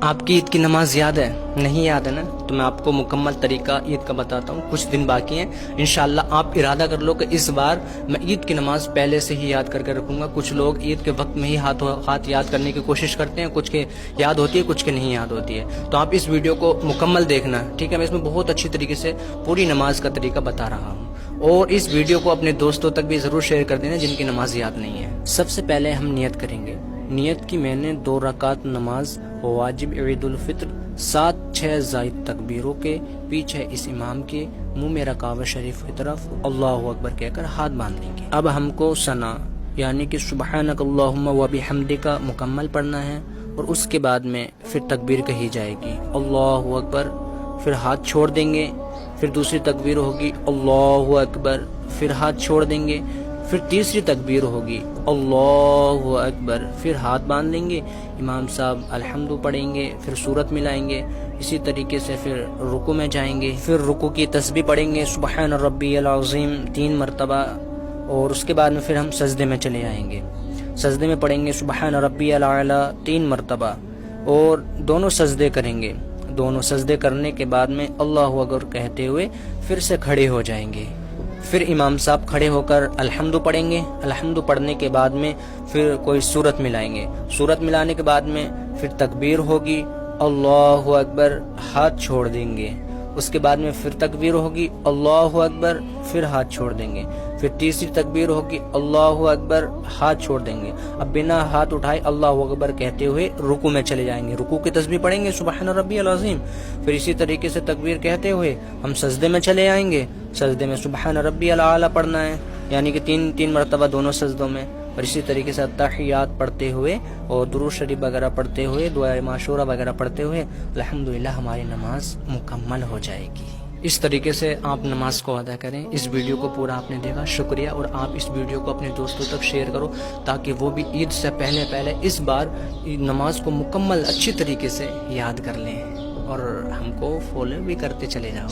آپ کی عید کی نماز یاد ہے؟ نہیں یاد ہے نا؟ تو میں آپ کو مکمل طریقہ عید کا بتاتا ہوں. کچھ دن باقی ہیں. انشاءاللہ آپ ارادہ کر لو کہ اس بار میں عید کی نماز پہلے سے ہی یاد کر کے رکھوں گا. کچھ لوگ عید کے وقت میں ہی ہاتھ یاد کرنے کی کوشش کرتے ہیں. کچھ کے یاد ہوتی ہے, کچھ کے نہیں یاد ہوتی ہے. تو آپ اس ویڈیو کو مکمل دیکھنا, ٹھیک ہے؟ میں اس میں بہت اچھی طریقے سے پوری نماز کا طریقہ بتا رہا ہوں. اور اس ویڈیو کو اپنے دوستوں تک بھی ضرور شیئر کر دینا جن کی نماز یاد نہیں ہے. سب سے پہلے ہم نیت کریں گے. نیت کی میں نے 2 رکعت نماز واجب عید الفطر 7-6 زائد تکبیروں کے پیچھے اس امام کے منہ میں کعبہ شریف کی طرف اللہ اکبر کہہ کر ہاتھ باندھ لیں گے. اب ہم کو ثنا یعنی کہ سبحانک اللہم و بحمدک مکمل پڑھنا ہے, اور اس کے بعد میں پھر تکبیر کہی جائے گی اللہ اکبر, پھر ہاتھ چھوڑ دیں گے. پھر دوسری تکبیر ہوگی اللہ اکبر, پھر ہاتھ چھوڑ دیں گے. پھر تیسری تکبیر ہوگی اللہ اکبر, پھر ہاتھ باندھ لیں گے. امام صاحب الحمد پڑھیں گے, پھر سورت ملائیں گے. اسی طریقے سے پھر رکوع میں جائیں گے. پھر رکوع کی تسبیح پڑھیں گے سبحان ربی العظیم 3 مرتبہ, اور اس کے بعد میں پھر ہم سجدے میں چلے آئیں گے. سجدے میں پڑھیں گے سبحان ربی الاعلی 3 مرتبہ, اور دونوں سجدے کریں گے. دونوں سجدے کرنے کے بعد میں اللہ اکبر کہتے ہوئے پھر سے کھڑے ہو جائیں گے. پھر امام صاحب کھڑے ہو کر الحمد پڑھیں گے. الحمد پڑھنے کے بعد میں پھر کوئی سورت ملائیں گے. سورت ملانے کے بعد میں پھر تکبیر ہوگی اللہ اکبر, ہاتھ چھوڑ دیں گے. اس کے بعد میں پھر تکبیر ہوگی اللہ اکبر, پھر ہاتھ چھوڑ دیں گے. پھر تیسری تکبیر ہوگی اللہ اکبر, ہاتھ چھوڑ دیں گے. اب بنا ہاتھ اٹھائے اللہ اکبر کہتے ہوئے رکوع میں چلے جائیں گے. رکوع کی تسبیح پڑھیں گے سبحان ربی العظیم. پھر اسی طریقے سے تکبیر کہتے ہوئے ہم سجدے میں چلے آئیں گے. سجدے میں سبحان ربی الاعلی پڑھنا ہے, یعنی کہ 3 مرتبہ دونوں سجدوں میں. اور اسی طریقے سے تحیات پڑھتے ہوئے اور درود شریف وغیرہ پڑھتے ہوئے دعائے معشورہ وغیرہ پڑھتے ہوئے الحمدللہ ہماری نماز مکمل ہو جائے گی. اس طریقے سے آپ نماز کو ادا کریں. اس ویڈیو کو پورا آپ نے دیکھا, شکریہ. اور آپ اس ویڈیو کو اپنے دوستوں تک شیئر کرو تاکہ وہ بھی عید سے پہلے اس بار نماز کو مکمل اچھی طریقے سے یاد کر لیں, اور ہم کو فالو بھی کرتے چلے جاؤ.